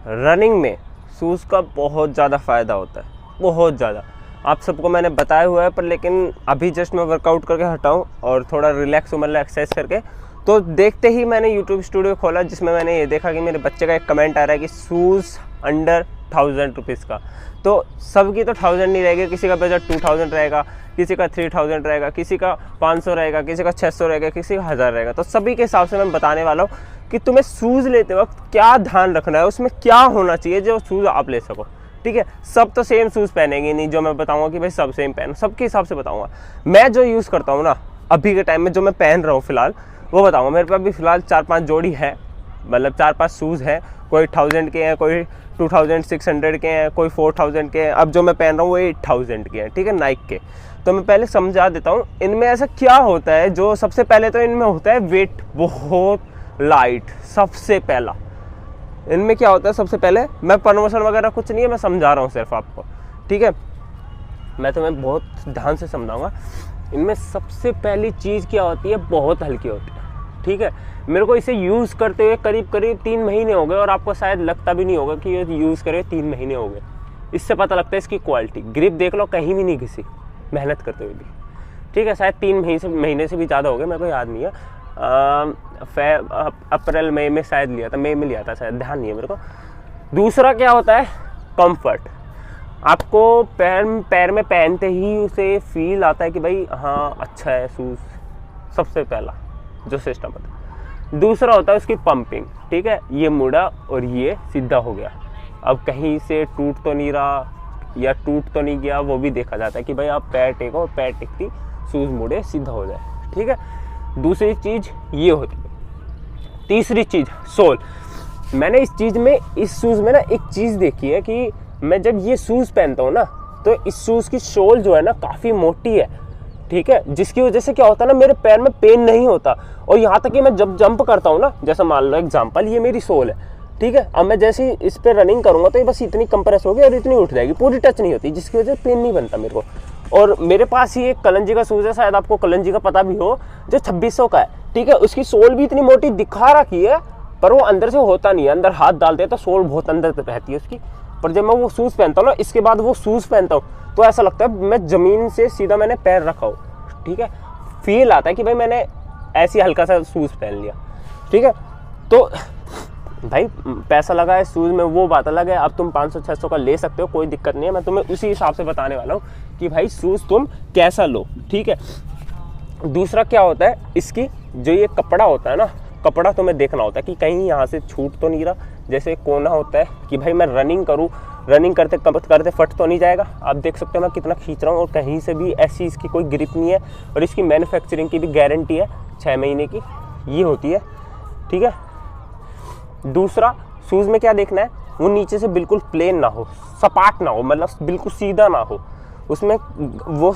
Running में shoes का बहुत ज़्यादा फ़ायदा होता है, बहुत ज़्यादा। आप सबको मैंने बताया हुआ है, पर लेकिन अभी जस्ट मैं वर्कआउट करके हटाऊँ और थोड़ा रिलैक्स हूँ, मतलब एक्सरसाइज करके, तो देखते ही मैंने यूट्यूब स्टूडियो खोला, जिसमें मैंने ये देखा कि मेरे बच्चे का एक कमेंट आ रहा है कि शूज़ अंडर 1000 रुपीज़ का। तो सबकी तो 1000 नहीं रहेगी, किसी का बजट 2000 रहेगा, किसी का 3000 रहेगा, किसी का 500 रहेगा, किसी का 600 रहेगा, किसी का 1000 रहेगा। तो सभी के हिसाब से मैं बताने वाला हूँ कि तुम्हें शूज़ लेते वक्त क्या ध्यान रखना है, उसमें क्या होना चाहिए जो शूज़ आप ले सको। ठीक है, सब तो सेम शूज़ पहनेंगे नहीं, जो मैं बताऊंगा कि भाई सब सेम पहनो, सबके हिसाब से बताऊंगा। मैं जो यूज़ करता हूँ ना अभी के टाइम में, जो मैं पहन रहा हूँ फिलहाल, वो बताऊंगा। मेरे पास भी फिलहाल 4-5 जोड़ी है, मतलब 4-5 शूज़ हैं। कोई 1000 के हैं, कोई 2600 के हैं, कोई 4000 के हैं। अब जो मैं पहन रहा हूँ वो 8000 के हैं, ठीक है, नाइक के। तो मैं पहले समझा देता हूँ इनमें ऐसा क्या होता है। जो सबसे पहले तो इनमें होता है वेट बहुत लाइट। सबसे पहला इनमें क्या होता है, सबसे पहले, मैं प्रमोशन वगैरह कुछ नहीं है, मैं समझा रहा हूँ सिर्फ आपको, ठीक है, मैं तुम्हें बहुत ध्यान से समझाऊंगा। इनमें सबसे पहली चीज़ क्या होती है, बहुत हल्की होती है। ठीक है, मेरे को इसे यूज़ करते हुए करीब 3 महीने हो गए, और आपको शायद लगता भी नहीं होगा कि ये यूज़ करे 3 महीने हो गए। इससे पता लगता है इसकी क्वालिटी। ग्रिप देख लो, कहीं भी नहीं घिसी मेहनत करते हुए भी। ठीक है, शायद 3 महीने से भी ज़्यादा हो गए, मेरे को याद नहीं है। अप्रैल मई में शायद लिया था, मई में लिया था शायद, ध्यान नहीं है मेरे को। दूसरा क्या होता है, कंफर्ट। आपको पैर में पहनते ही उसे फील आता है कि भाई हाँ अच्छा है शूज़, सबसे पहला जो सिस्टम होता है। दूसरा होता है उसकी पंपिंग। ठीक है, ये मुड़ा और ये सीधा हो गया, अब कहीं से टूट तो नहीं रहा या टूट तो नहीं गया, वो भी देखा जाता है कि भाई आप पैर टेको, पैर टिकती, शूज़ मुड़े, सीधा हो जाए। ठीक है, दूसरी चीज़ ये होती है। तीसरी चीज़ सोल। मैंने इस शूज़ में ना एक चीज़ देखी है कि मैं जब ये शूज़ पहनता हूँ ना, तो इस शूज़ की सोल जो है ना काफ़ी मोटी है। ठीक है, जिसकी वजह से क्या होता है ना, मेरे पैर में पेन नहीं होता। और यहाँ तक कि मैं जब जंप करता हूँ ना, जैसा मान लो एग्जांपल, ये मेरी सोल है। ठीक है, अब मैं जैसे ही इस पर रनिंग करूँगा तो ये बस इतनी कंप्रेस होगी और इतनी उठ जाएगी, पूरी टच नहीं होती, जिसकी वजह से पेन नहीं बनता मेरे को। और मेरे पास ही एक कलंजी का शूज़ है, शायद आपको कलंजी का पता भी हो, जो 2600 का है। ठीक है, उसकी सोल भी इतनी मोटी दिखा रखी है, पर वो अंदर से होता नहीं है। अंदर हाथ डालते हैं तो सोल बहुत अंदर तक रहती है उसकी। पर जब मैं वो शूज़ पहनता हूँ ना, इसके बाद वो शूज़ पहनता हूँ, तो ऐसा लगता है मैं ज़मीन से सीधा मैंने पैर रखा हो। ठीक है, फील आता है कि भाई मैंने ऐसी हल्का सा शूज़ पहन लिया। ठीक है, तो भाई पैसा लगा है शूज़ में, वो बात अलग है। अब तुम 500-600 का ले सकते हो, कोई दिक्कत नहीं है। मैं तुम्हें उसी हिसाब से बताने वाला हूँ कि भाई शूज़ तुम कैसा लो। ठीक है, दूसरा क्या होता है, इसकी जो ये कपड़ा होता है ना, कपड़ा तुम्हें देखना होता है कि कहीं यहाँ से छूट तो नहीं रहा। जैसे कोना होता है कि भाई मैं रनिंग करूँ, रनिंग करते फट तो नहीं जाएगा। आप देख सकते हो मैं कितना खींच रहा हूँ, और कहीं से भी ऐसी इसकी कोई ग्रिप नहीं है। और इसकी मैन्युफैक्चरिंग की भी गारंटी है 6 महीने की, ये होती है। ठीक है, दूसरा शूज़ में क्या देखना है, वो नीचे से बिल्कुल प्लेन ना हो, सपाट ना हो, मतलब बिल्कुल सीधा ना हो, उसमें वो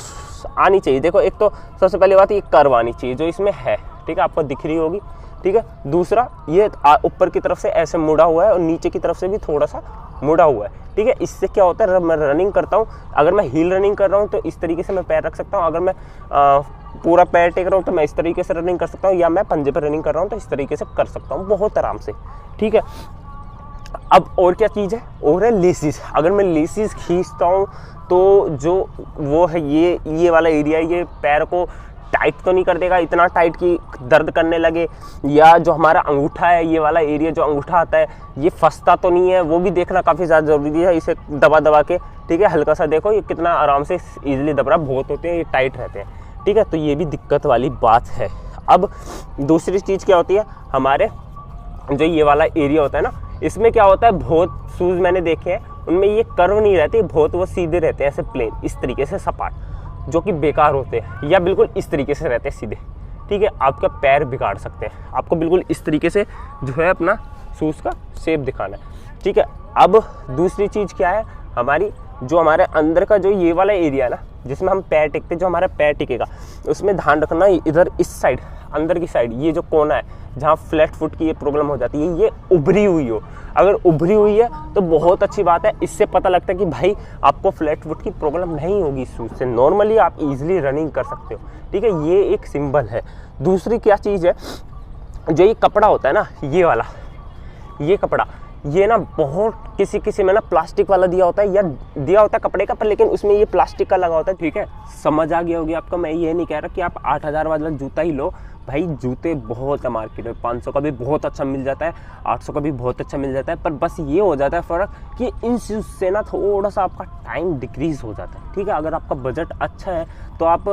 आनी चाहिए। देखो, एक तो सबसे पहली बात ये कर्व आनी चाहिए, जो इसमें है। ठीक है, आपको दिख रही होगी। ठीक है, दूसरा ये ऊपर की तरफ से ऐसे मुड़ा हुआ है और नीचे की तरफ से भी थोड़ा सा मुड़ा हुआ है। ठीक है, इससे क्या होता है, मैं रनिंग करता हूँ, अगर मैं हील रनिंग कर रहा हूँ तो इस तरीके से मैं पैर रख सकता हूँ। अगर मैं पूरा पैर टेक रहा हूँ तो मैं इस तरीके से रनिंग कर सकता हूँ, या मैं पंजे पर रनिंग कर रहा हूँ तो इस तरीके से कर सकता हूँ, बहुत आराम से। ठीक है, अब और क्या चीज़ है, और है लेसिस। अगर मैं लेसिस खींचता हूँ तो जो वो है ये वाला एरिया, ये पैर को टाइट तो नहीं कर देगा, इतना टाइट कि दर्द करने लगे, या जो हमारा अंगूठा है, ये वाला एरिया जो अंगूठा आता है, ये फंसता तो नहीं है, वो भी देखना काफ़ी ज़्यादा ज़रूरी है, इसे दबा के। ठीक है, हल्का सा देखो ये कितना आराम से ईजिली दब रहा, बहुत होते हैं ये टाइट रहते हैं। ठीक है, तो ये भी दिक्कत वाली बात है। अब दूसरी चीज़ क्या होती है, हमारे जो ये वाला एरिया होता है ना, इसमें क्या होता है, बहुत शूज़ मैंने देखे हैं उनमें ये कर्व नहीं रहते, बहुत वो सीधे रहते हैं, ऐसे प्लेन, इस तरीके से सपाट, जो कि बेकार होते हैं, या बिल्कुल इस तरीके से रहते हैं सीधे। ठीक है, आपका पैर बिगाड़ सकते हैं। आपको बिल्कुल इस तरीके से जो है अपना शूज़ का शेप दिखाना है। ठीक है, अब दूसरी चीज़ क्या है, हमारी जो हमारे अंदर का जो ये वाला एरिया है ना, जिसमें हम पैर टिकते, जो हमारा पैर टिकेगा, उसमें ध्यान रखना, इधर इस साइड, अंदर की साइड, ये जो कोना है जहाँ फ्लैट फुट की ये प्रॉब्लम हो जाती है, ये उभरी हुई हो। अगर उभरी हुई है तो बहुत अच्छी बात है, इससे पता लगता है कि भाई आपको फ्लैट फुट की प्रॉब्लम नहीं होगी इस शूज़ से, नॉर्मली आप इजीली रनिंग कर सकते हो। ठीक है, ये एक सिंबल है। दूसरी क्या चीज़ है, जो ये कपड़ा होता है ना, ये वाला, ये कपड़ा, ये ना बहुत किसी में ना प्लास्टिक वाला दिया होता है या दिया होता है कपड़े का, पर लेकिन उसमें ये प्लास्टिक का लगा होता है। ठीक है, समझ आ गया होगी आपको। मैं ये नहीं कह रहा कि आप 8,000 वाला जूता ही लो, भाई जूते बहुत है मार्केट में, 500 का भी बहुत अच्छा मिल जाता है, 800 का भी बहुत अच्छा मिल जाता है, पर बस ये हो जाता है फ़र्क कि इन शूज़ से ना थोड़ा सा आपका टाइम डिक्रीज़ हो जाता है। ठीक है, अगर आपका बजट अच्छा है तो आप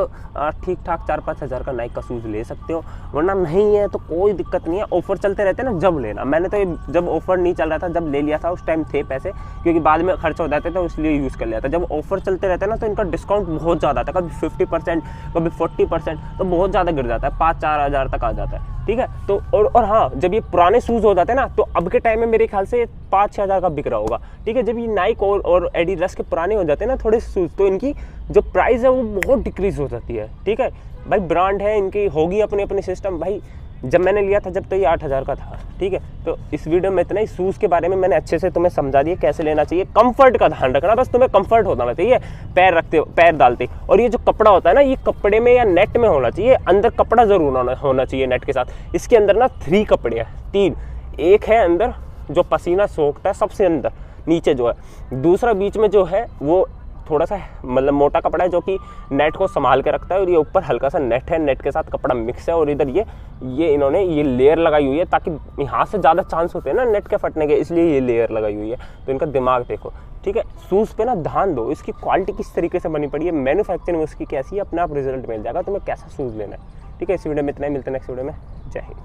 ठीक ठाक 4-5 हज़ार का नाइक का शूज़ ले सकते हो, वरना नहीं है तो कोई दिक्कत नहीं है। ऑफ़र चलते रहते हैं ना, जब लेना। मैंने तो ये जब ऑफ़र नहीं चल रहा था जब ले लिया था, उस टाइम थे पैसे, क्योंकि बाद में खर्च हो जाते थे तो इसलिए यूज़ कर लिया था। जब ऑफ़र चलते रहते हैं ना तो इनका डिस्काउंट बहुत ज़्यादा था, कभी 50%, कभी 40%, तो बहुत ज़्यादा गिर जाता है, 5-4 हज़ार तक आ जाता है। ठीक है, तो और हाँ, जब ये पुराने शूज़ हो जाते हैं ना तो अब के टाइम में मेरे ख्याल से 5-6 हज़ार का बिक रहा होगा। ठीक है, जब ये नाइक और एडिडास के पुराने हो जाते हैं ना थोड़े शूज़, तो इनकी जो प्राइस है वो बहुत डिक्रीज़ हो जाती है। ठीक है भाई, ब्रांड है, इनकी होगी अपनी अपनी सिस्टम। भाई जब मैंने लिया था जब तो ये 8,000 का था। ठीक है, तो इस वीडियो में इतना ही। शूज़ के बारे में मैंने अच्छे से तुम्हें समझा दिया कैसे लेना चाहिए। कंफर्ट का ध्यान रखना, बस तुम्हें कंफर्ट होना चाहिए पैर डालते। और ये जो कपड़ा होता है ना, ये कपड़े में या नेट में होना चाहिए, अंदर कपड़ा ज़रूर होना चाहिए नेट के साथ। इसके अंदर ना 3 कपड़े हैं, 3। एक है अंदर जो पसीना सोखता है सबसे अंदर नीचे जो है, दूसरा बीच में जो है वो थोड़ा सा मतलब मोटा कपड़ा है जो कि नेट को संभाल के रखता है, और ये ऊपर हल्का सा नेट है, नेट के साथ कपड़ा मिक्स है, और इधर ये इन्होंने ये लेयर लगाई हुई है ताकि यहाँ से ज़्यादा चांस होते हैं ना नेट के फटने के, इसलिए ये लेयर लगाई हुई है। तो इनका दिमाग देखो। ठीक है, शूज़ पे ना ध्यान दो, इसकी क्वालिटी किस तरीके से बनी पड़ी है, मैन्युफैक्चरिंग उसकी कैसी है, अपने आप रिजल्ट मिल जाएगा तुम्हें कैसा शूज़ लेना है। ठीक है, इस वीडियो में इतना ही, मिलते हैं नेक्स्ट वीडियो में। जय हिंद।